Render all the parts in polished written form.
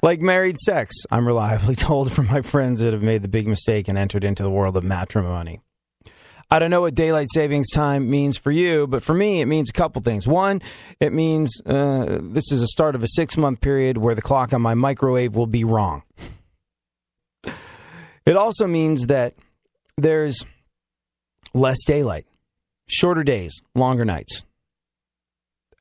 Like married sex, I'm reliably told from my friends that have made the big mistake and entered into the world of matrimony. I don't know what daylight savings time means for you, but for me, it means a couple things. One, it means this is the start of a 6-month period where the clock on my microwave will be wrong. It also means that there's less daylight, shorter days, longer nights.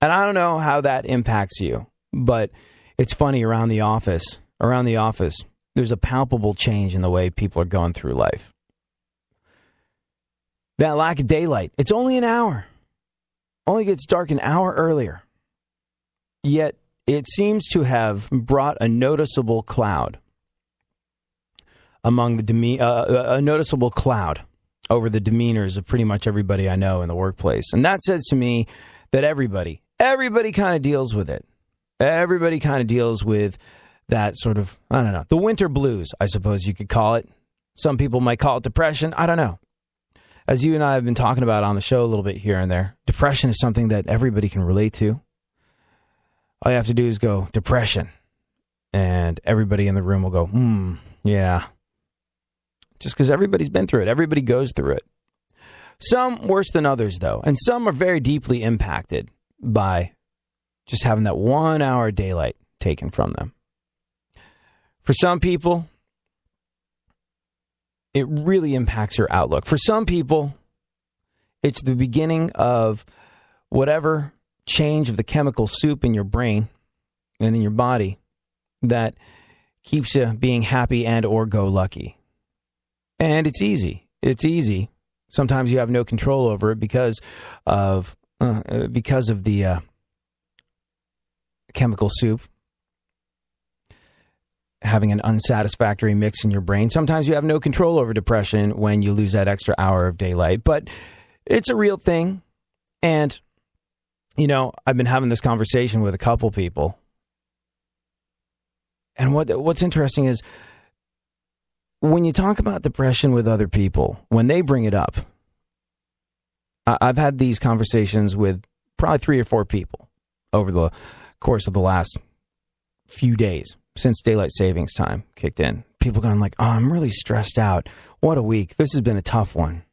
And I don't know how that impacts you, but it's funny around the office, there's a palpable change in the way people are going through life. That lack of daylight, it's only an hour. Only gets dark an hour earlier. Yet it seems to have brought a noticeable cloud among a noticeable cloud over the demeanors of pretty much everybody I know in the workplace. And that says to me that everybody kind of deals with it. Everybody kind of deals with that sort of, I don't know, the winter blues, I suppose you could call it. Some people might call it depression. I don't know. As you and I have been talking about on the show a little bit here and there, depression is something that everybody can relate to. All you have to do is go, depression. And everybody in the room will go, yeah. Just because everybody's been through it. Everybody goes through it. Some worse than others, though. And some are very deeply impacted by just having that 1 hour daylight taken from them. For some people, it really impacts your outlook. For some people, it's the beginning of whatever change of the chemical soup in your brain and in your body that keeps you being happy and or go lucky. And it's easy. It's easy. Sometimes you have no control over it because of the chemical soup having an unsatisfactory mix in your brain. Sometimes you have no control over depression when you lose that extra hour of daylight. But it's a real thing. And, you know, I've been having this conversation with a couple people. And what's interesting is when you talk about depression with other people, when they bring it up, I've had these conversations with probably 3 or 4 people over the course of the last few days since daylight savings time kicked in. People going like, oh, I'm really stressed out. What a week. This has been a tough one.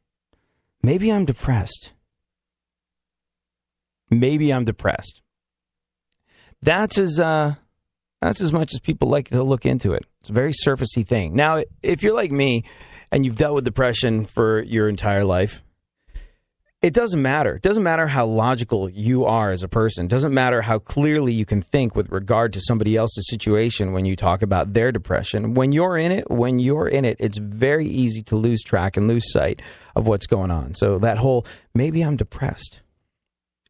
Maybe I'm depressed. Maybe I'm depressed. That's as much as people like to look into it. It's a very surfacey thing. Now, if you're like me and you've dealt with depression for your entire life, it doesn't matter. It doesn't matter how logical you are as a person. It doesn't matter how clearly you can think with regard to somebody else's situation when you talk about their depression. When you're in it, it's very easy to lose track and lose sight of what's going on. So that whole, maybe I'm depressed,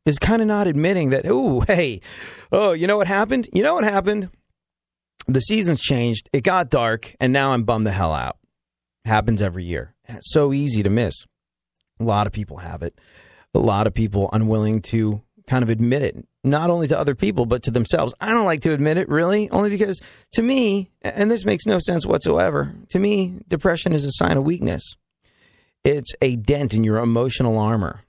is kind of not admitting that, you know what happened? You know what happened? The seasons changed. It got dark, and now I'm bummed the hell out. Happens every year. It's so easy to miss. A lot of people have it. A lot of people unwilling to kind of admit it, not only to other people, but to themselves. I don't like to admit it, really, only because to me, and this makes no sense whatsoever, to me, depression is a sign of weakness. It's a dent in your emotional armor.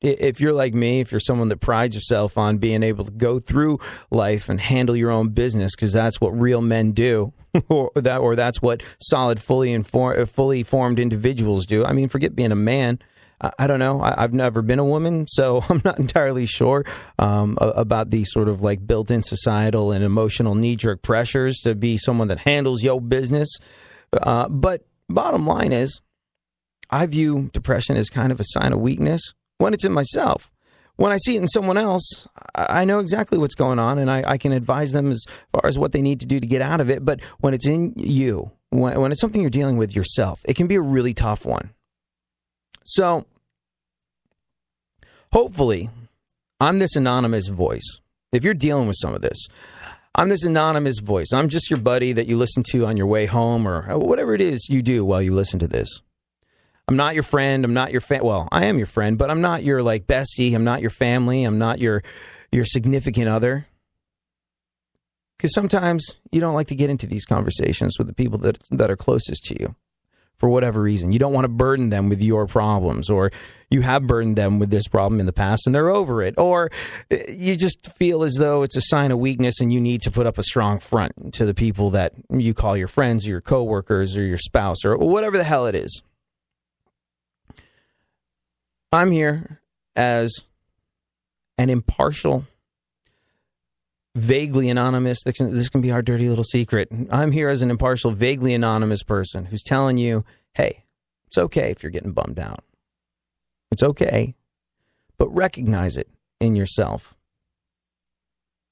If you're like me, if you're someone that prides yourself on being able to go through life and handle your own business, because that's what real men do, or that's what solid, fully formed individuals do. I mean, forget being a man. I don't know. I've never been a woman, so I'm not entirely sure about the sort of like built-in societal and emotional knee-jerk pressures to be someone that handles your business. But bottom line is, I view depression as kind of a sign of weakness. When it's in myself. When I see it in someone else, I know exactly what's going on, and I can advise them as far as what they need to do to get out of it. But when it's in you, when it's something you're dealing with yourself, it can be a really tough one. So, hopefully, I'm this anonymous voice. If you're dealing with some of this, I'm this anonymous voice. I'm just your buddy that you listen to on your way home or whatever it is you do while you listen to this. I'm not your friend. I'm not your well, I am your friend, but I'm not your like bestie. I'm not your family. I'm not your significant other. Because sometimes you don't like to get into these conversations with the people that are closest to you. for whatever reason. You don't want to burden them with your problems, or you have burdened them with this problem in the past and they're over it, or you just feel as though it's a sign of weakness and you need to put up a strong front to the people that you call your friends or your coworkers or your spouse or whatever the hell it is. I'm here as an impartial, vaguely anonymous, this can be our dirty little secret. I'm here as an impartial, vaguely anonymous person who's telling you, hey, it's okay if you're getting bummed out. It's okay, but recognize it in yourself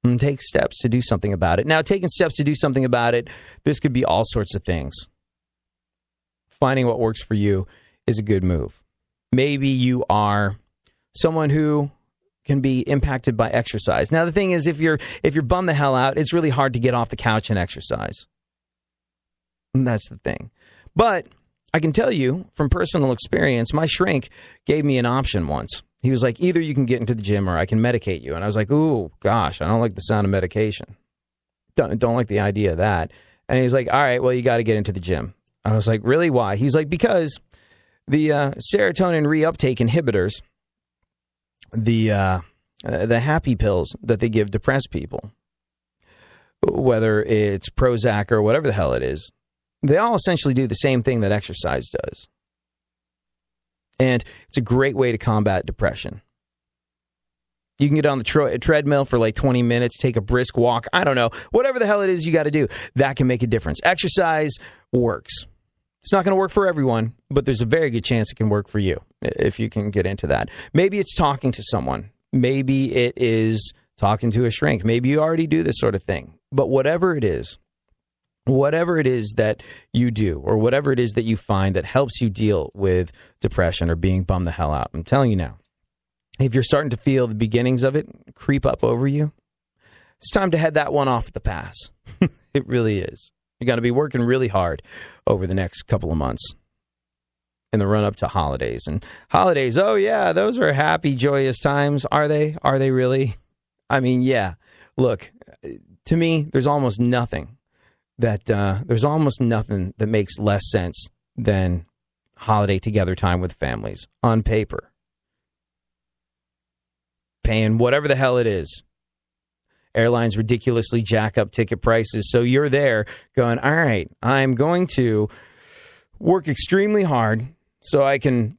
and take steps to do something about it. Now, taking steps to do something about it, this could be all sorts of things. Finding what works for you is a good move. Maybe you are someone who can be impacted by exercise. Now, the thing is, if you're bummed the hell out, it's really hard to get off the couch and exercise. And that's the thing. But I can tell you from personal experience, my shrink gave me an option once. He was like, either you can get into the gym or I can medicate you. And I was like, ooh, gosh, I don't like the sound of medication. Don't like the idea of that. And he was like, all right, well, you got to get into the gym. I was like, really? Why? He's like, because the serotonin reuptake inhibitors, the happy pills that they give depressed people, whether it's Prozac or whatever the hell it is, they all essentially do the same thing that exercise does. And it's a great way to combat depression. You can get on the treadmill for like 20 minutes, take a brisk walk. I don't know. Whatever the hell it is you got to do, that can make a difference. Exercise works. It's not going to work for everyone, but there's a very good chance it can work for you if you can get into that. Maybe it's talking to someone. Maybe it is talking to a shrink. Maybe you already do this sort of thing. But whatever it is that you do, or whatever it is that you find that helps you deal with depression or being bummed the hell out, I'm telling you now, if you're starting to feel the beginnings of it creep up over you, it's time to head that one off at the pass. It really is. You got to be working really hard over the next couple of months in the run-up to holidays. And holidays, oh yeah, those are happy, joyous times. Are they? Are they really? I mean, yeah. Look, to me, there's almost nothing that makes less sense than holiday together time with families on paper. Paying whatever the hell it is. Airlines ridiculously jack up ticket prices. So you're there going, all right, I'm going to work extremely hard so I can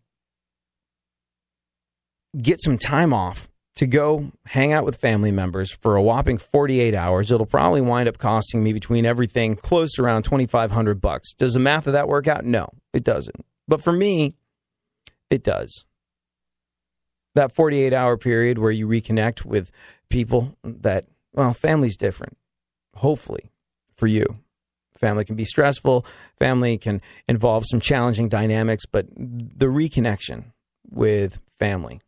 get some time off to go hang out with family members for a whopping 48 hours. It'll probably wind up costing me between everything close around $2,500. Does the math of that work out? No, it doesn't. But for me, it does. That 48-hour period where you reconnect with people that, well, family's different, hopefully, for you. Family can be stressful. Family can involve some challenging dynamics, but the reconnection with family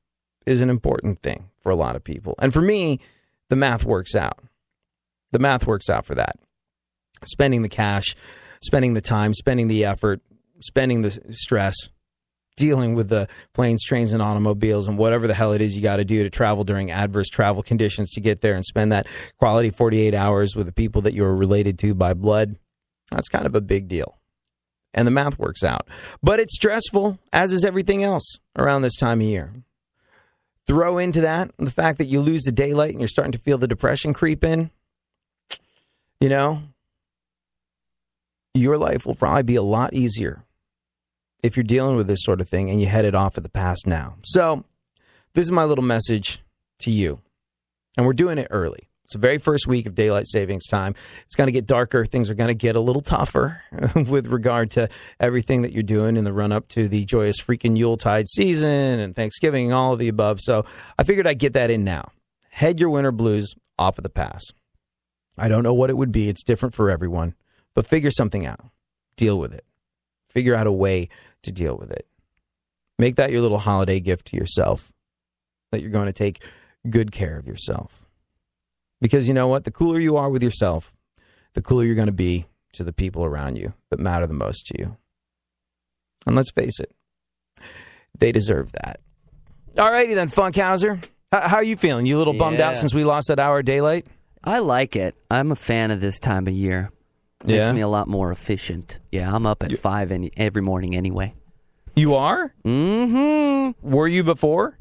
is an important thing for a lot of people. And for me, the math works out. The math works out for that. Spending the cash, spending the time, spending the effort, spending the stress, dealing with the planes, trains, and automobiles, and whatever the hell it is you got to do to travel during adverse travel conditions to get there and spend that quality 48 hours with the people that you're related to by blood. That's kind of a big deal. And the math works out. But it's stressful, as is everything else around this time of year. Throw into that the fact that you lose the daylight and you're starting to feel the depression creep in. You know, your life will probably be a lot easier if you're dealing with this sort of thing and you head it off at the pass now. So this is my little message to you. And we're doing it early. It's the very first week of daylight savings time. It's going to get darker. Things are going to get a little tougher with regard to everything that you're doing in the run-up to the joyous freaking Yuletide season and Thanksgiving and all of the above. So I figured I'd get that in now. Head your winter blues off at the pass. I don't know what it would be. It's different for everyone. But figure something out. Deal with it. Figure out a way to deal with it. Make that your little holiday gift to yourself, that you're going to take good care of yourself. Because you know what? The cooler you are with yourself, the cooler you're going to be to the people around you that matter the most to you. And let's face it, they deserve that. All righty then, Funkhauser. How are you feeling? You a little bummed out since we lost that hour of daylight? I like it. I'm a fan of this time of year. Makes me a lot more efficient. Yeah, I'm up at 5 every morning anyway. You are? Mm-hmm. Were you before?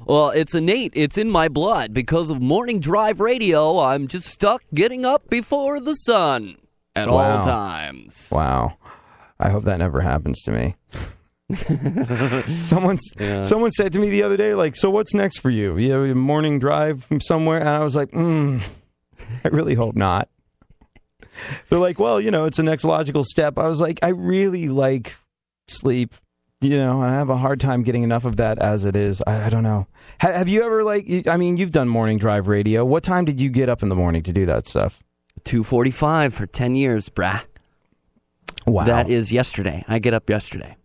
Well, it's innate. It's in my blood. Because of morning drive radio, I'm just stuck getting up before the sun at all times. Wow. I hope that never happens to me. Someone said to me the other day, like, so what's next for you? You have a morning drive from somewhere? And I was like, I really hope not. They're like, well, it's the next logical step. I was like, I really like sleep. I have a hard time getting enough of that as it is. I don't know. Have you ever, you've done morning drive radio. What time did you get up in the morning to do that stuff? 2:45 for 10 years, brah. Wow. That is yesterday. I get up yesterday.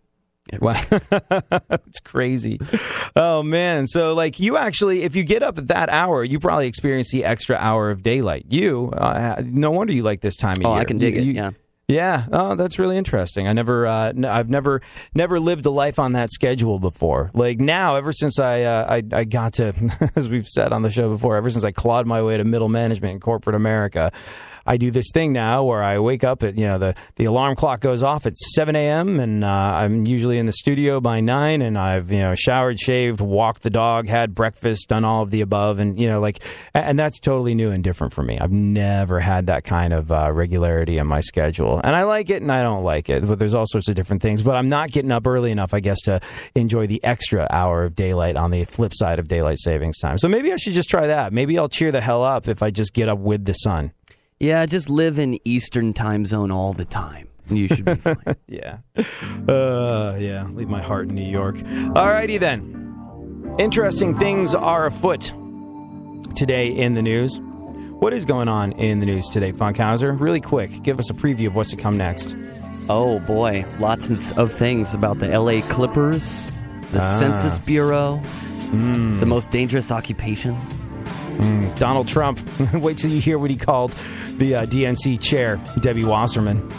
Wow. It's crazy. Oh, man. So, you actually, if you get up at that hour, you probably experience the extra hour of daylight. No wonder you like this time of year. I can dig it, yeah. Yeah. Oh, that's really interesting. I've never lived a life on that schedule before. Now, ever since I got to, as we've said on the show before, ever since I clawed my way to middle management in corporate America, I do this thing now where I wake up at, the alarm clock goes off at 7 a.m. and I'm usually in the studio by 9, and I've, showered, shaved, walked the dog, had breakfast, done all of the above. And, and that's totally new and different for me. I've never had that kind of regularity in my schedule. And I like it and I don't like it. But there's all sorts of different things. But I'm not getting up early enough, I guess, to enjoy the extra hour of daylight on the flip side of daylight savings time. So maybe I should just try that. Maybe I'll cheer the hell up if I just get up with the sun. Yeah, just live in Eastern time zone all the time. You should be fine. Yeah. Leave my heart in New York. Alrighty then. Interesting things are afoot today in the news. What is going on in the news today, Funkhauser? Really quick, give us a preview of what's to come next. Oh, boy. Lots of things about the L.A. Clippers, the Census Bureau, the most dangerous occupations. Donald Trump. Wait till you hear what he called the DNC chair, Debbie Wasserman.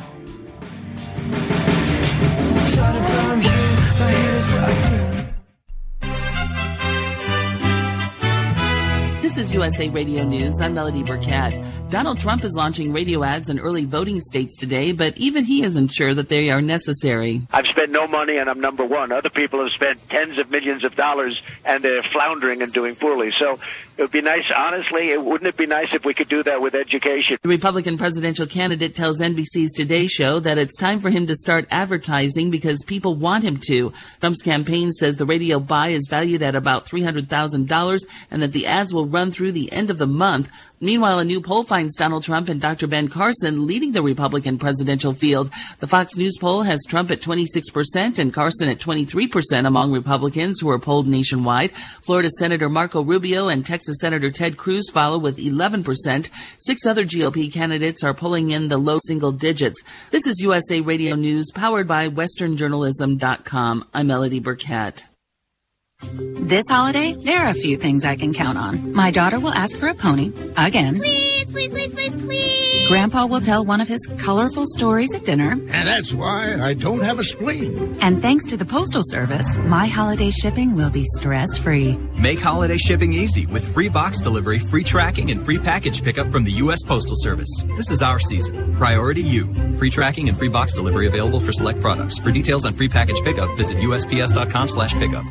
This is USA Radio News. I'm Melody Burkett. Donald Trump is launching radio ads in early voting states today, but even he isn't sure that they are necessary. I've spent no money and I'm number one. Other people have spent tens of millions of dollars and they're floundering and doing poorly. So it would be nice, honestly, wouldn't it be nice if we could do that with education? The Republican presidential candidate tells NBC's Today Show that it's time for him to start advertising because people want him to. Trump's campaign says the radio buy is valued at about $300,000 and that the ads will run through the end of the month. Meanwhile, a new poll finds Donald Trump and Dr. Ben Carson leading the Republican presidential field. The Fox News poll has Trump at 26% and Carson at 23% among Republicans who are polled nationwide. Florida Senator Marco Rubio and Texas Senator Ted Cruz follow with 11%. 6 other GOP candidates are pulling in the low single digits. This is USA Radio News, powered by westernjournalism.com. I'm Melody Burkett. This holiday, there are a few things I can count on. My daughter will ask for a pony, again. Please, please, please, please, please. Grandpa will tell one of his colorful stories at dinner. And that's why I don't have a spleen. And thanks to the Postal Service, my holiday shipping will be stress-free. Make holiday shipping easy with free box delivery, free tracking, and free package pickup from the U.S. Postal Service. This is our season. Priority you. Free tracking and free box delivery available for select products. For details on free package pickup, visit USPS.com/pickup.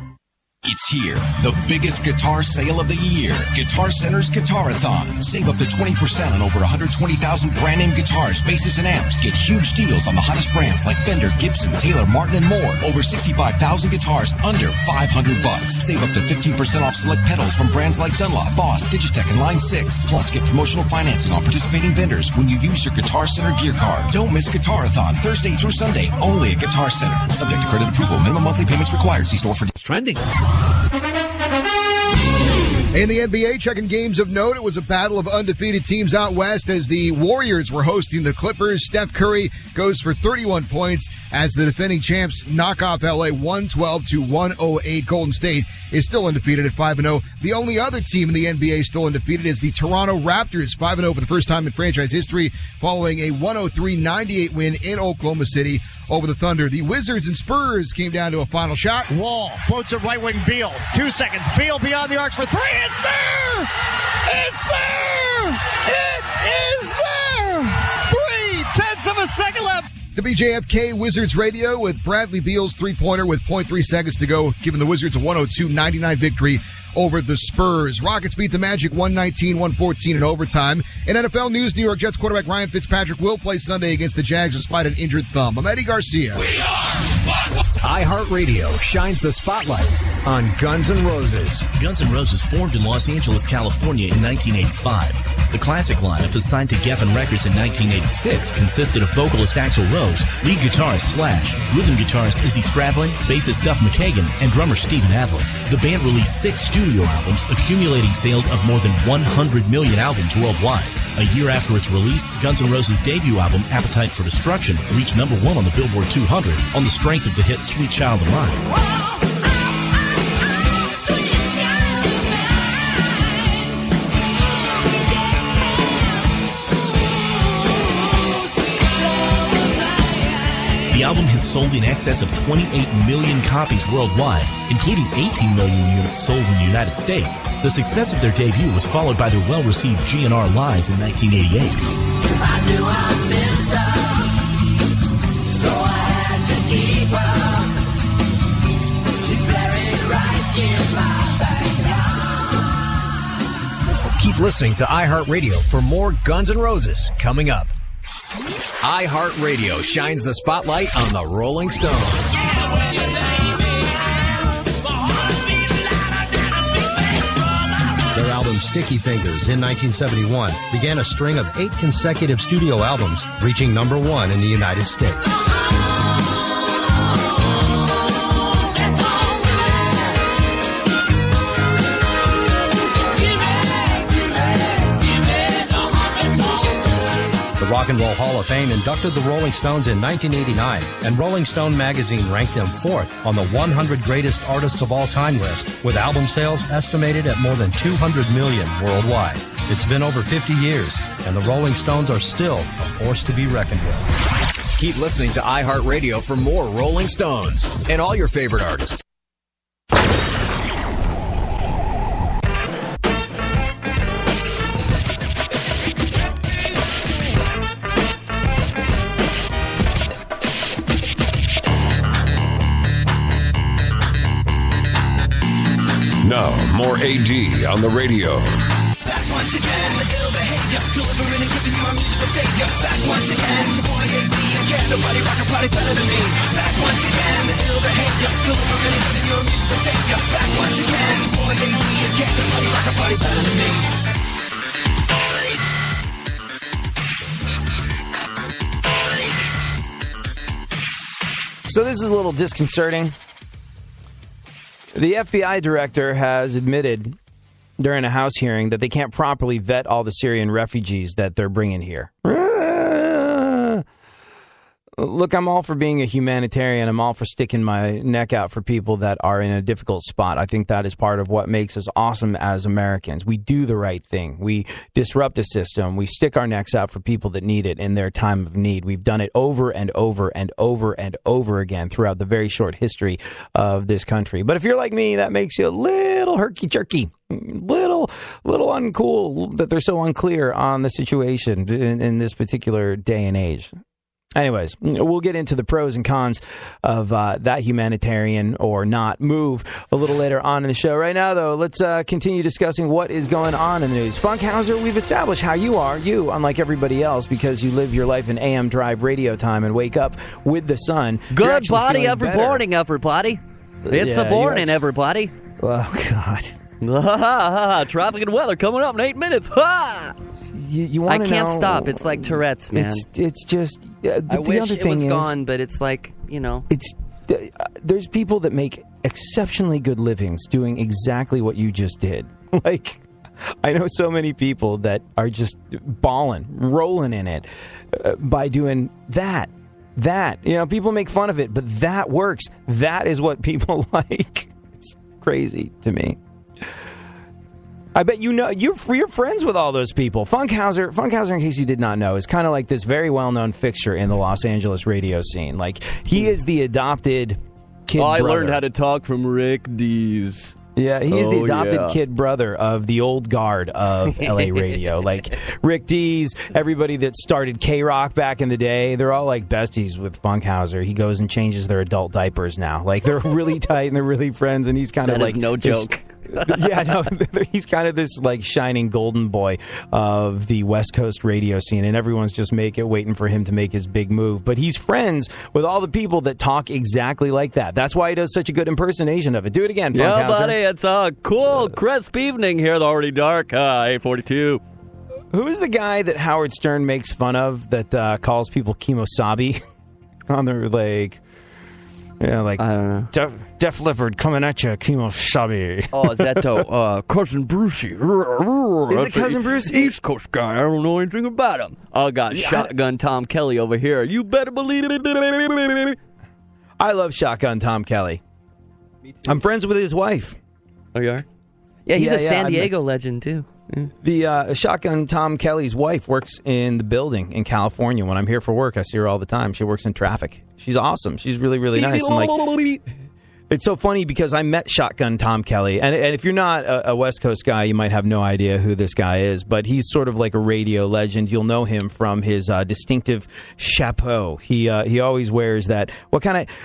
It's here, the biggest guitar sale of the year. Guitar Center's Guitarathon. Save up to 20% on over 120,000 brand name guitars, basses, and amps. Get huge deals on the hottest brands like Fender, Gibson, Taylor, Martin, and more. Over 65,000 guitars under $500. Save up to 15% off select pedals from brands like Dunlop, Boss, Digitech, and Line 6. Plus, get promotional financing on participating vendors when you use your Guitar Center gear card. Don't miss Guitarathon, Thursday through Sunday, only at Guitar Center. Subject to credit approval. Minimum monthly payments required. See store for trending. In the NBA, checking games of note, it was a battle of undefeated teams out west as the Warriors were hosting the Clippers. Steph Curry goes for 31 points as the defending champs knock off LA 112-108. Golden State is still undefeated at 5-0. The only other team in the NBA still undefeated is the Toronto Raptors, 5-0 for the first time in franchise history following a 103-98 win in Oklahoma City over the Thunder. The Wizards and Spurs came down to a final shot. Wall floats it right wing Beal. 2 seconds. Beal beyond the arcs for 3. It's there! It's there! It is there! 3/10 WJFK Wizards Radio with Bradley Beal's three-pointer with 0.3 seconds to go, giving the Wizards a 102-99 victory over the Spurs. Rockets beat the Magic 119-114 in overtime. In NFL news, New York Jets quarterback Ryan Fitzpatrick will play Sunday against the Jags despite an injured thumb. I'm Eddie Garcia. iHeartRadio shines the spotlight on Guns N' Roses. Guns N' Roses formed in Los Angeles, California in 1985. The classic lineup, assigned to Geffen Records in 1986, consisted of vocalist Axl Rose, lead guitarist Slash, rhythm guitarist Izzy Stradlin, bassist Duff McKagan, and drummer Steven Adler. The band released 6 studio albums, accumulating sales of more than 100 million albums worldwide. A year after its release, Guns N' Roses' debut album, Appetite for Destruction, reached number 1 on the Billboard 200 on the strength of the hit Sweet Child of Mine. The album has sold in excess of 28 million copies worldwide, including 18 million units sold in the United States. The success of their debut was followed by their well-received GNR Lies in 1988. I knew I missed her, so I had to keep her. She's buried right in my backyard. Keep listening to iHeartRadio for more Guns N' Roses coming up. iHeartRadio shines the spotlight on the Rolling Stones. Their album Sticky Fingers in 1971 began a string of 8 consecutive studio albums, reaching number 1 in the United States. Rock and Roll Hall of Fame inducted the Rolling Stones in 1989, and Rolling Stone magazine ranked them 4th on the 100 Greatest Artists of All Time list, with album sales estimated at more than 200 million worldwide. It's been over 50 years, and the Rolling Stones are still a force to be reckoned with. Keep listening to iHeartRadio for more Rolling Stones and all your favorite artists. Now, more AD on the radio. Back once again, the ill behavior, delivering and giving you a musical savior. Back once again, it's your boy AD again. Nobody rock a party better than me. Back once again, the ill behavior, delivering and giving you a musical savior. Back once again, it's your boy AD again. Nobody rock a party better than me. So this is a little disconcerting. The FBI director has admitted during a House hearing that they can't properly vet all the Syrian refugees that they're bringing here. Look, I'm all for being a humanitarian. I'm all for sticking my neck out for people that are in a difficult spot. I think that is part of what makes us awesome as Americans. We do the right thing. We disrupt the system. We stick our necks out for people that need it in their time of need. We've done it over and over and over and over again throughout the very short history of this country. But if you're like me, that makes you a little herky-jerky. Little uncool that they're so unclear on the situation in this particular day and age. Anyways, we'll get into the pros and cons of that humanitarian or not move a little later on in the show. Right now, though, let's continue discussing what is going on in the news. Funkhauser, we've established how you are, unlike everybody else, because you live your life in AM drive radio time and wake up with the sun. Good body every morning, everybody. It's a morning, everybody. Oh, God. Traffic and weather coming up in 8 minutes. Ha! You want I to know? can't stop. It's like Tourette's, man. It's just. I wish it was gone, but it's like, It's there's people that make exceptionally good livings doing exactly what you just did. Like, I know so many people that are just balling, rolling in it by doing that. People make fun of it, but that works. That is what people like. It's crazy to me. I bet you're friends with all those people. Funkhauser, in case you did not know, is kind of like this very well-known fixture in the Los Angeles radio scene. Like, he is the adopted kid brother. I learned how to talk from Rick Dees. Yeah, he's the Oh, adopted yeah. kid brother of the old guard of LA radio. Like Rick Dees, everybody that started K-Rock back in the day, they're all like besties with Funkhauser. He goes and changes their adult diapers now. Like they're really tight and they're really friends, and he's kind of That like is no this- joke. Yeah, no, he's kind of this like shining golden boy of the West Coast radio scene, and everyone's just waiting for him to make his big move. But he's friends with all the people that talk exactly like that. That's why he does such a good impersonation of it. Do it again, Yeah, Funkhauser. buddy, it's a cool, crisp evening here. It's already dark. 8:42. Who is the guy that Howard Stern makes fun of that calls people Kimosabi on their like? Yeah, like I don't know. Def Leppard coming at you, Kimosabi. Oh, is that Cousin Brucey? Is it Cousin Brucey? East Coast guy. I don't know anything about him. I got Shotgun Tom Kelly over here. You better believe it. I love Shotgun Tom Kelly. I'm friends with his wife. Oh, you are? Yeah, he's a San I'm- Diego legend, too. The Shotgun Tom Kelly's wife works in the building in California. When I'm here for work, I see her all the time. She works in traffic. She's awesome. She's really, really nice. And like, it's so funny because I met Shotgun Tom Kelly, and if you're not a West Coast guy, you might have no idea who this guy is, but he's sort of like a radio legend. You'll know him from his distinctive chapeau. He always wears that.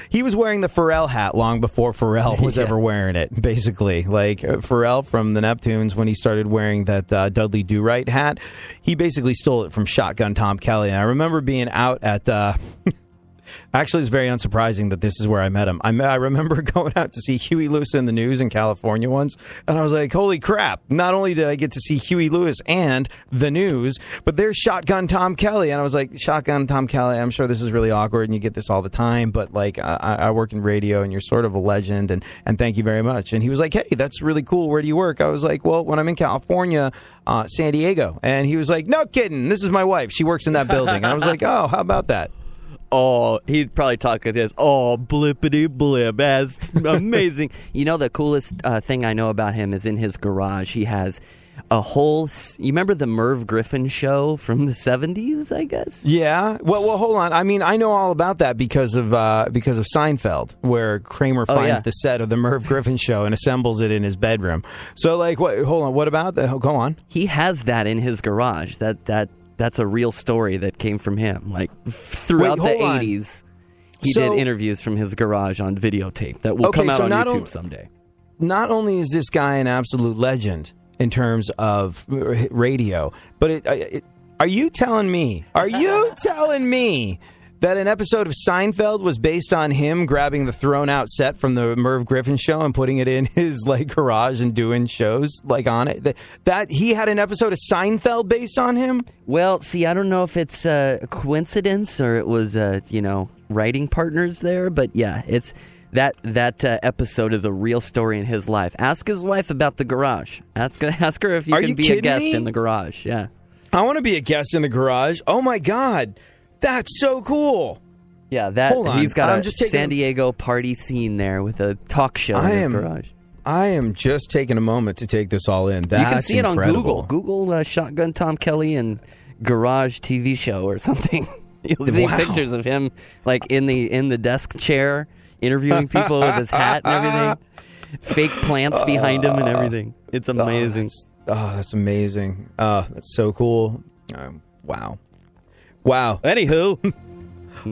He was wearing the Pharrell hat long before Pharrell was ever wearing it, basically. Like Pharrell from the Neptunes, when he started wearing that Dudley Do-Right hat, he basically stole it from Shotgun Tom Kelly. And I remember being out at... Actually, it's very unsurprising that this is where I met him. I remember going out to see Huey Lewis in the News in California once, and I was like, holy crap, not only did I get to see Huey Lewis and the News, but there's Shotgun Tom Kelly. And I was like, Shotgun Tom Kelly, I'm sure this is really awkward, and you get this all the time, but like I work in radio, and you're sort of a legend, and thank you very much. And he was like, hey, that's really cool. Where do you work? I was like, well, when I'm in California, San Diego. And he was like, no kidding, this is my wife. She works in that building. And I was like, oh, how about that? Oh, he'd probably talk like this. Oh, blippity blip. That's amazing. You know, the coolest thing I know about him is in his garage. He has a whole... You remember the Merv Griffin show from the 70s, I guess? Yeah. Well, hold on. I mean, I know all about that because of Seinfeld, where Kramer finds the set of the Merv Griffin show and assembles it in his bedroom. So, like, hold on. What about that? Go on. He has that in his garage. That's a real story that came from him. Like, throughout the 80s, he did interviews from his garage on videotape that will come out on YouTube someday. Not only is this guy an absolute legend in terms of radio, but are you telling me that an episode of Seinfeld was based on him grabbing the thrown out set from the Merv Griffin show and putting it in his like garage and doing shows like on it? That he had an episode of Seinfeld based on him? Well, see, I don't know if it's a coincidence or it was writing partners there, but yeah, it's that episode is a real story in his life. Ask his wife about the garage. Ask her if you can be a guest in the garage. Yeah, I want to be a guest in the garage. Oh my God. That's so cool. Yeah, he's got San Diego party scene there with a talk show in his garage. I am just taking a moment to take this all in. That's you can see incredible. it on Google. Google Shotgun Tom Kelly and garage TV show or something. You'll see pictures of him like in the desk chair interviewing people with his hat and everything. Fake plants behind him and everything. It's amazing. That's amazing. That's so cool. Wow. Anywho,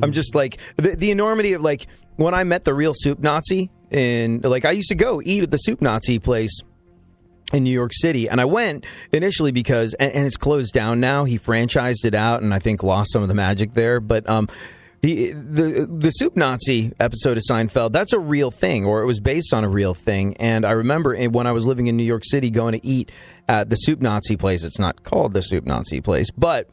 I'm just like the enormity of like when I met the real Soup Nazi and like I used to go eat at the Soup Nazi place in New York City, and I went initially because and it's closed down now. He franchised it out and I think lost some of the magic there. But the Soup Nazi episode of Seinfeld, that's a real thing, or it was based on a real thing. And I remember when I was living in New York City going to eat at the Soup Nazi place. It's not called the Soup Nazi place, but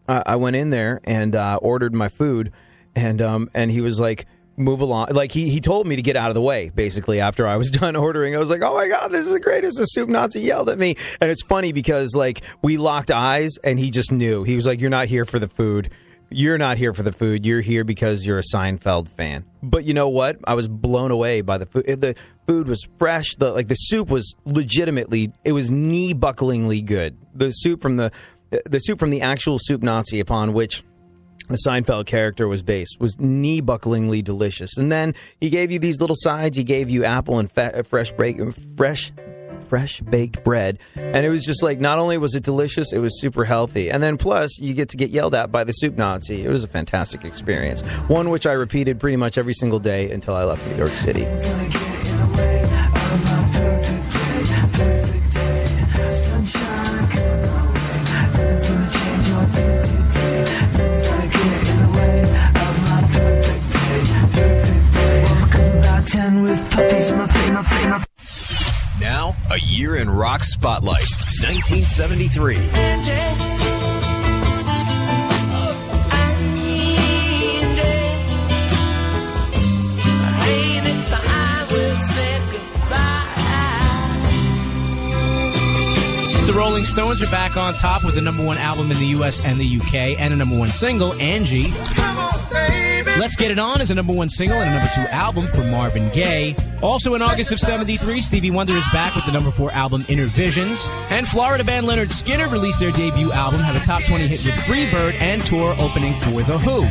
I went in there and ordered my food, and he was like, move along. Like, he told me to get out of the way, basically, after I was done ordering. I was like, oh, my God, this is the greatest. The Soup Nazi yelled at me. And it's funny because, like, we locked eyes, and he just knew. He was like, you're not here for the food. You're not here for the food. You're here because you're a Seinfeld fan. But you know what? I was blown away by the food. The food was fresh. The soup was legitimately, it was knee-bucklingly good. The soup from the soup from the actual Soup Nazi, upon which the Seinfeld character was based, was knee-bucklingly delicious. And then he gave you these little sides. He gave you apple and fresh baked bread. And it was just like, not only was it delicious, it was super healthy. And then plus, you get to get yelled at by the soup Nazi. It was a fantastic experience. One which I repeated pretty much every single day until I left New York City. Now, a year in rock spotlight. 1973. The Rolling Stones are back on top with the #1 album in the U.S. and the U.K. and a #1 single, Angie. Let's Get It On is a #1 single and a #2 album for Marvin Gaye. Also in August of 73, Stevie Wonder is back with the #4 album, Inner Visions. And Florida band Lynyrd Skynyrd released their debut album, had a top 20 hit with Freebird, and tour opening for The Who.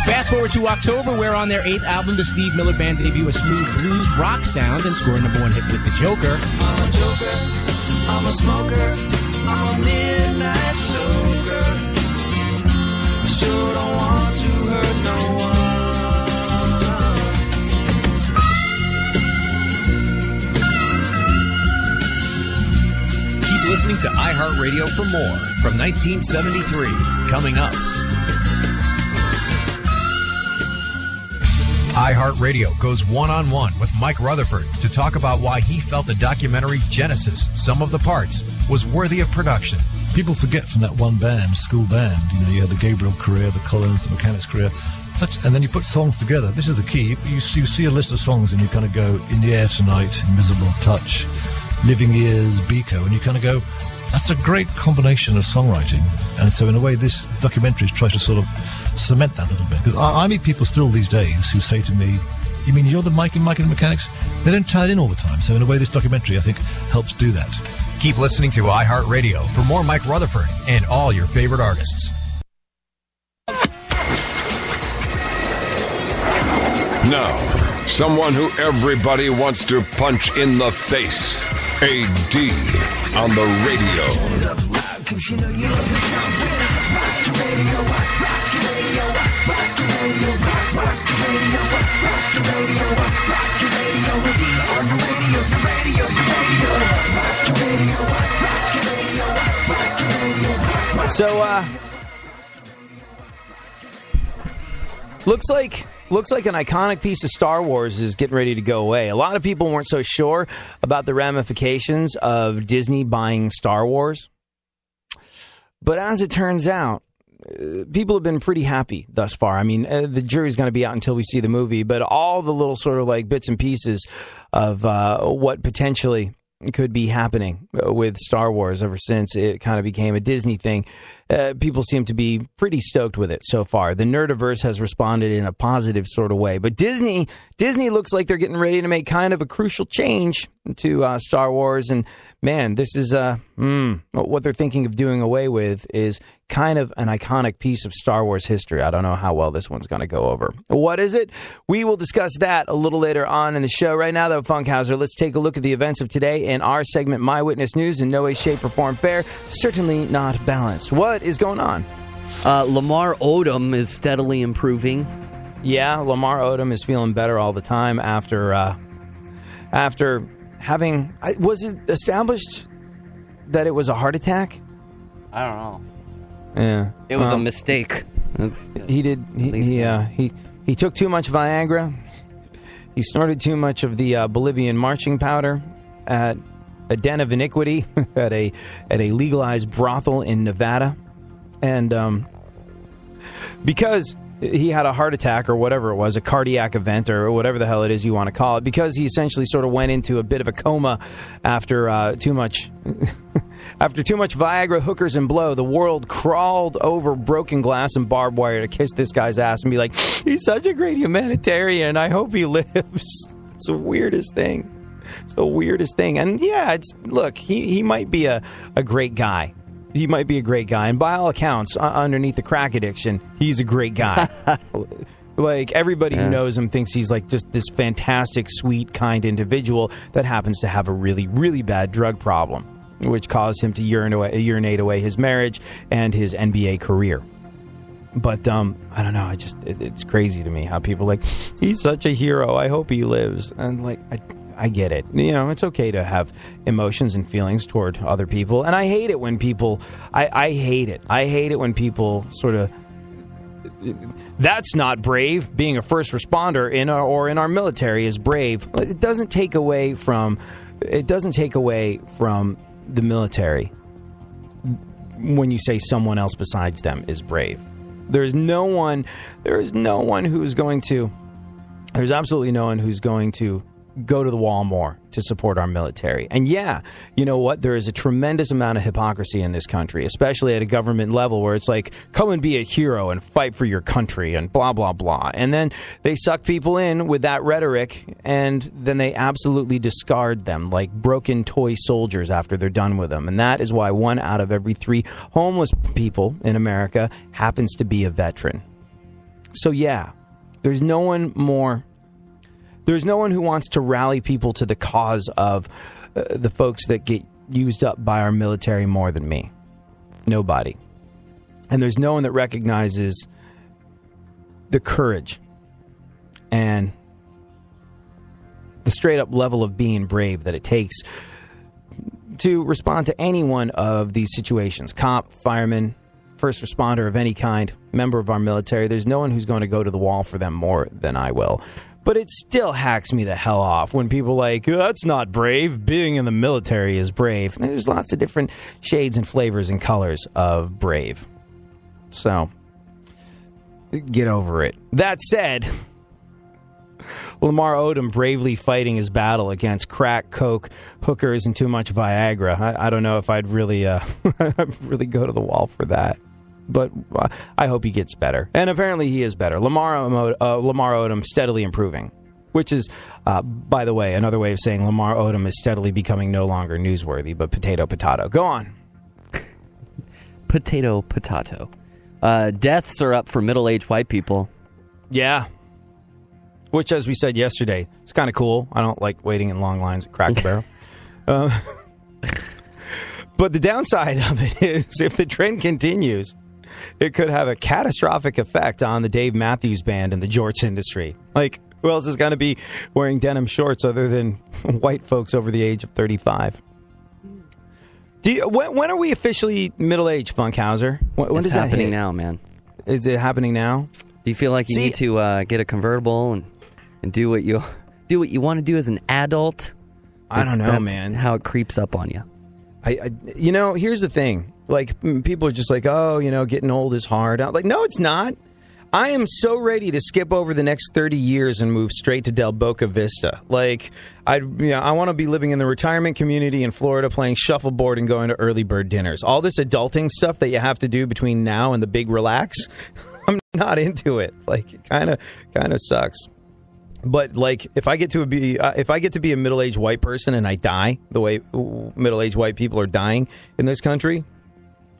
Fast forward to October, where on their 8th album, the Steve Miller Band debut a smooth blues rock sound and scored a #1 hit with The Joker. I'm a joker, I'm a smoker, I'm a midnight toker. I sure don't want to hurt no one. Keep listening to iHeartRadio for more from 1973. Coming up. iHeartRadio goes one-on-one with Mike Rutherford to talk about why he felt the documentary Genesis, Some of the Parts, was worthy of production. People forget from that one band, school band, you had the Gabriel career, the Collins, the Mechanics career, and then you put songs together. This is the key. You see a list of songs and you kind of go, In the Air Tonight, Invisible Touch, Living Years, Biko, and you kind of go, that's a great combination of songwriting. And so in a way, this documentary tries to sort of cement that a little bit. Because I meet people still these days who say to me, you mean you're the Mike and the Mechanics? They don't tie it in all the time. So in a way, this documentary, I think, helps do that. Keep listening to iHeartRadio for more Mike Rutherford and all your favorite artists. Now, someone who everybody wants to punch in the face. AD on the radio. So, looks like an iconic piece of Star Wars is getting ready to go away. A lot of people weren't so sure about the ramifications of Disney buying Star Wars. But as it turns out, people have been pretty happy thus far. I mean, the jury's going to be out until we see the movie, but all the little sort of like bits and pieces of what potentially could be happening with Star Wars ever since it kind of became a Disney thing. People seem to be pretty stoked with it so far. The Nerdiverse has responded in a positive sort of way. But Disney looks like they're getting ready to make kind of a crucial change to Star Wars. And man, this is what they're thinking of doing away with is kind of an iconic piece of Star Wars history. I don't know how well this one's going to go over. What is it? We will discuss that a little later on in the show. Right now, though, Funkhauser, let's take a look at the events of today in our segment, My Witness News. In no way, shape, or form fair. Certainly not balanced. What is going on? Lamar Odom is steadily improving. Yeah, Lamar Odom is feeling better all the time after having... Was it established that it was a heart attack? I don't know. Yeah. It was a mistake. He took too much Viagra. He snorted too much of the Bolivian marching powder at a den of iniquity at a legalized brothel in Nevada. And because he had a heart attack or whatever it was, a cardiac event or whatever the hell it is you want to call it, because he essentially sort of went into a bit of a coma after too much Viagra, hookers, and blow, the world crawled over broken glass and barbed wire to kiss this guy's ass and be like, he's such a great humanitarian. I hope he lives. It's the weirdest thing. It's the weirdest thing. And yeah, look, he might be a great guy. He might be a great guy. And by all accounts, underneath the crack addiction, he's a great guy. Like, everybody who knows him thinks he's like just this fantastic, sweet, kind individual that happens to have a really, really bad drug problem, which caused him to urinate away his marriage and his NBA career. But I don't know. It's crazy to me how people are like, he's such a hero. I hope he lives. And like, I get it. You know, it's okay to have emotions and feelings toward other people. And I hate it when people. I hate it. I hate it when people sort of. That's not brave. Being a first responder in our military is brave. It doesn't take away from. It doesn't take away from the military when you say someone else besides them is brave. There's absolutely no one who's going to go to the wall more to support our military. And yeah, you know what? There is a tremendous amount of hypocrisy in this country, especially at a government level where it's like, come and be a hero and fight for your country and blah, blah, blah. And then they suck people in with that rhetoric and then they absolutely discard them like broken toy soldiers after they're done with them. And that is why 1 out of every 3 homeless people in America happens to be a veteran. So yeah, there's no one who wants to rally people to the cause of the folks that get used up by our military more than me. Nobody. And there's no one that recognizes the courage and the straight up level of being brave that it takes to respond to any one of these situations. Cop, fireman, first responder of any kind, member of our military. There's no one who's going to go to the wall for them more than I will. But it still hacks me the hell off when people are like, that's not brave. Being in the military is brave. And there's lots of different shades and flavors and colors of brave. So, get over it. That said, Lamar Odom bravely fighting his battle against crack, coke, hookers, and too much Viagra. I don't know if I'd really, really go to the wall for that. But I hope he gets better. And apparently he is better. Lamar Odom steadily improving, which is, by the way, another way of saying Lamar Odom is steadily becoming no longer newsworthy, but potato. Go on. Potato. Deaths are up for middle-aged white people. Yeah. Which, as we said yesterday, it's kind of cool. I don't like waiting in long lines at Cracker Barrel. But the downside of it is, if the trend continues, it could have a catastrophic effect on the Dave Matthews Band and the jorts industry. Like, who else is going to be wearing denim shorts other than white folks over the age of 35? When are we officially middle-aged, Funkhauser? When it's happening now, man. Is it happening now? Do you feel like you need to get a convertible and do what you want to do as an adult? I don't know, man. How it creeps up on you. Here's the thing. Like, people are just like, oh, getting old is hard. I'm like, no, it's not. I am so ready to skip over the next 30 years and move straight to Del Boca Vista. Like, I want to be living in the retirement community in Florida, playing shuffleboard and going to early bird dinners. All this adulting stuff that you have to do between now and the big relax, I'm not into it. Like, it kind of sucks. But like, if I get to be a middle-aged white person and I die the way middle-aged white people are dying in this country,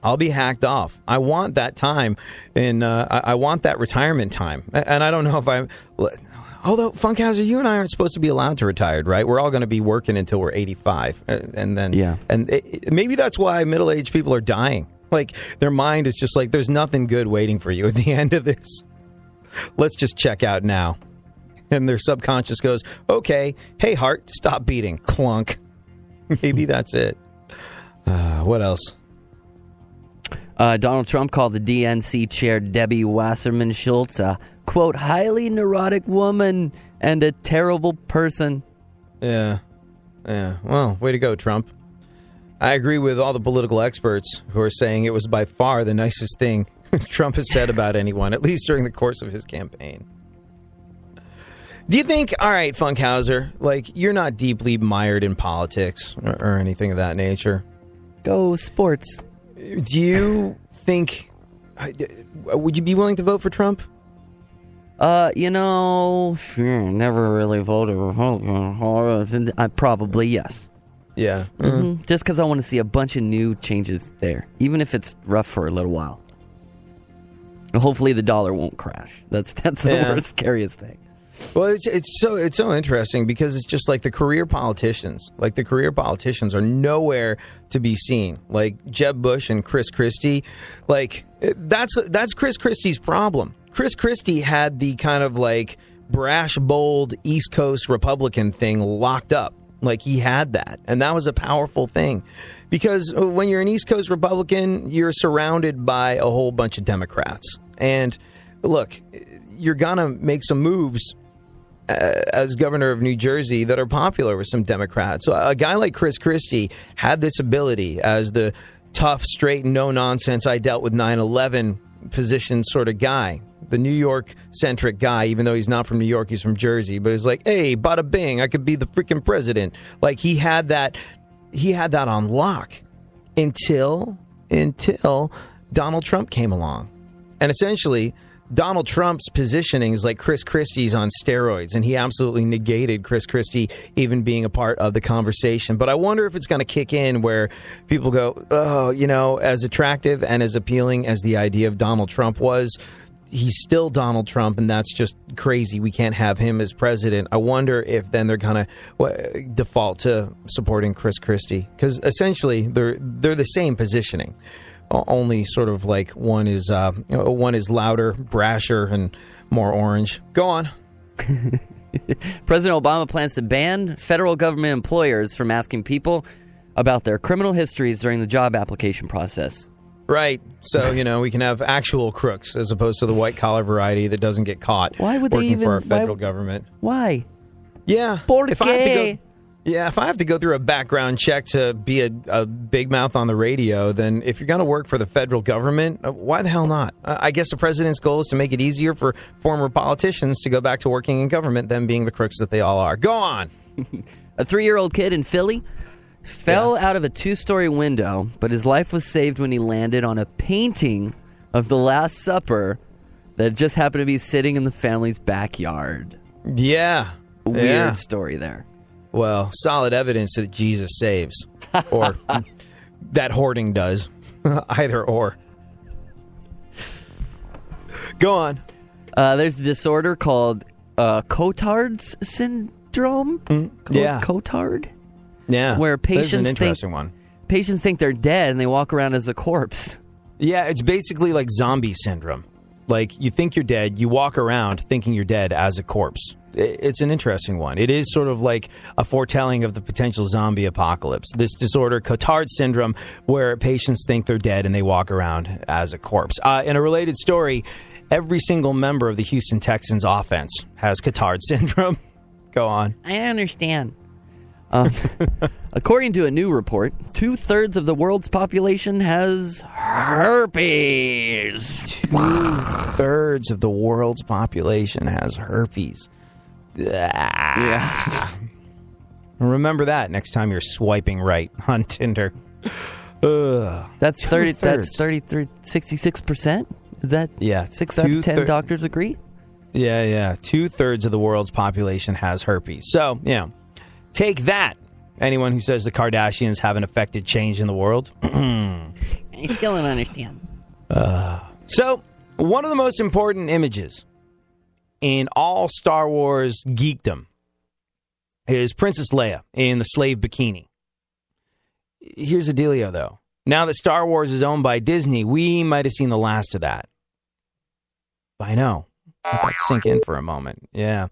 I'll be hacked off. I want that time, and I want that retirement time. And I don't know if I'm. Although, Funkhauser, you and I aren't supposed to be allowed to retire, right? We're all going to be working until we're 85, and then maybe that's why middle-aged people are dying. Like, their mind is just like, there's nothing good waiting for you at the end of this. Let's just check out now. And their subconscious goes, okay, hey, heart, stop beating. Clunk. Maybe that's it. What else? Donald Trump called the DNC chair Debbie Wasserman Schultz a, quote, highly neurotic woman and a terrible person. Yeah. Well, way to go, Trump. I agree with all the political experts who are saying it was by far the nicest thing Trump has said about anyone, at least during the course of his campaign. Do you think, all right, Funkhauser, like, you're not deeply mired in politics or anything of that nature? Go sports. Do you think, would you be willing to vote for Trump? Never really voted Republican. Probably yes. Yeah. Mm-hmm. Just because I want to see a bunch of new changes there, even if it's rough for a little while. And hopefully the dollar won't crash. That's the worst, scariest thing. Well, it's so interesting because it's just like the career politicians. Like the career politicians are nowhere to be seen. Like Jeb Bush and Chris Christie. Like that's Chris Christie's problem. Chris Christie had the kind of like brash, bold East Coast Republican thing locked up. Like he had that, and that was a powerful thing. Because when you're an East Coast Republican, you're surrounded by a whole bunch of Democrats. And look, you're going to make some moves as governor of New Jersey that are popular with some Democrats. So a guy like Chris Christie had this ability as the tough, straight, no-nonsense, I dealt with 9/11 position sort of guy. The New York-centric guy, even though he's not from New York, he's from Jersey. But he's like, hey, bada bing, I could be the freaking president. Like he had that on lock until Donald Trump came along. And essentially, Donald Trump's positioning is like Chris Christie's on steroids, and he absolutely negated Chris Christie even being a part of the conversation. But I wonder if it's going to kick in where people go, oh, as attractive and as appealing as the idea of Donald Trump was, he's still Donald Trump, and that's just crazy. We can't have him as president. I wonder if then they're going to default to supporting Chris Christie, because essentially they're the same positioning. Only sort of like one is louder, brasher, and more orange. Go on. President Obama plans to ban federal government employers from asking people about their criminal histories during the job application process. Right. So, we can have actual crooks as opposed to the white-collar variety that doesn't get caught working for our federal government. Why? Yeah. Porque? If I have to go through a background check to be a big mouth on the radio, then if you're going to work for the federal government, why the hell not? I guess the president's goal is to make it easier for former politicians to go back to working in government than being the crooks that they all are. Go on. A 3-year-old kid in Philly fell out of a 2-story window, but his life was saved when he landed on a painting of the Last Supper that just happened to be sitting in the family's backyard. Yeah. Weird story there. Well, solid evidence that Jesus saves. Or that hoarding does. Either or. Go on. There's a disorder called Cotard's syndrome. Cotard? Yeah. Where patients an interesting one. Patients think they're dead and they walk around as a corpse. Yeah, it's basically like zombie syndrome. Like, you think you're dead, you walk around thinking you're dead as a corpse. It's an interesting one. It is sort of like a foretelling of the potential zombie apocalypse. This disorder, Cotard syndrome, where patients think they're dead and they walk around as a corpse. In a related story, every single member of the Houston Texans offense has Cotard syndrome. Go on. I understand. According to a new report, 2/3 of the world's population has herpes. 2/3 of the world's population has herpes. Yeah. Remember that next time you're swiping right on Tinder. That's 30. That's 33. 66%. Is that 6 out of 10 doctors agree? Yeah. 2/3 of the world's population has herpes. So, take that. Anyone who says the Kardashians haven't affected change in the world. I still don't understand. So, one of the most important images in all Star Wars geekdom is Princess Leia in the slave bikini. Here's the dealio, though. Now that Star Wars is owned by Disney, we might have seen the last of that. I know. Let that sink in for a moment. Yeah.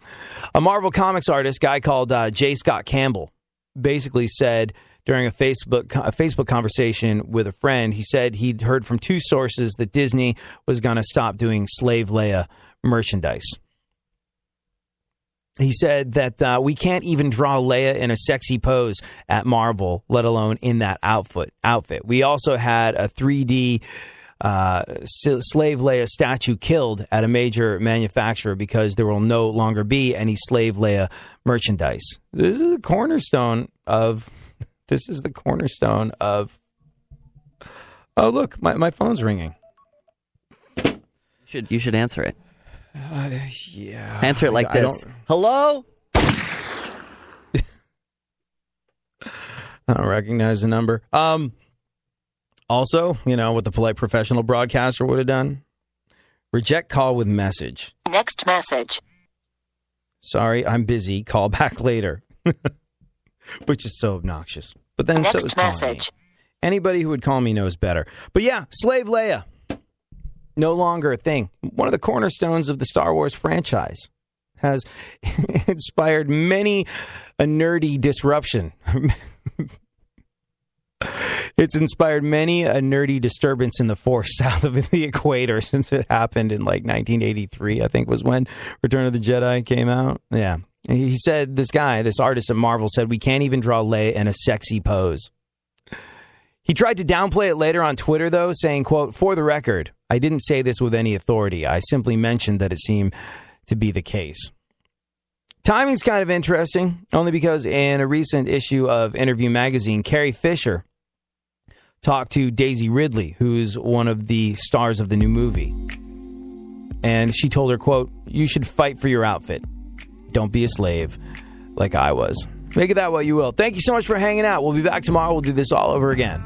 A Marvel Comics artist, guy called J. Scott Campbell, basically said during a Facebook conversation with a friend, he said he'd heard from 2 sources that Disney was going to stop doing Slave Leia merchandise. He said that we can't even draw Leia in a sexy pose at Marvel, let alone in that outfit. We also had a 3D Slave Leia statue killed at a major manufacturer because there will no longer be any Slave Leia merchandise. This is the cornerstone of... Oh, look, my phone's ringing. You should answer it. Yeah. Answer it like this. Hello? I don't recognize the number. Also, what the polite professional broadcaster would have done? Reject call with message. Next message. Sorry, I'm busy. Call back later. Which is so obnoxious. But then so is message. Anybody who would call me knows better. But yeah, Slave Leia. No longer a thing. One of the cornerstones of the Star Wars franchise. Has inspired many a nerdy disruption. It's inspired many a nerdy disturbance in the Force south of the equator since it happened in like 1983, I think was when Return of the Jedi came out. Yeah. He said, this artist at Marvel said, we can't even draw Leia in a sexy pose. He tried to downplay it later on Twitter, though, saying, quote, for the record, I didn't say this with any authority. I simply mentioned that it seemed to be the case. Timing's kind of interesting, only because in a recent issue of Interview Magazine, Carrie Fisher talked to Daisy Ridley, who's one of the stars of the new movie. And she told her, quote, you should fight for your outfit. Don't be a slave like I was. Make of that what you will. Thank you so much for hanging out. We'll be back tomorrow. We'll do this all over again.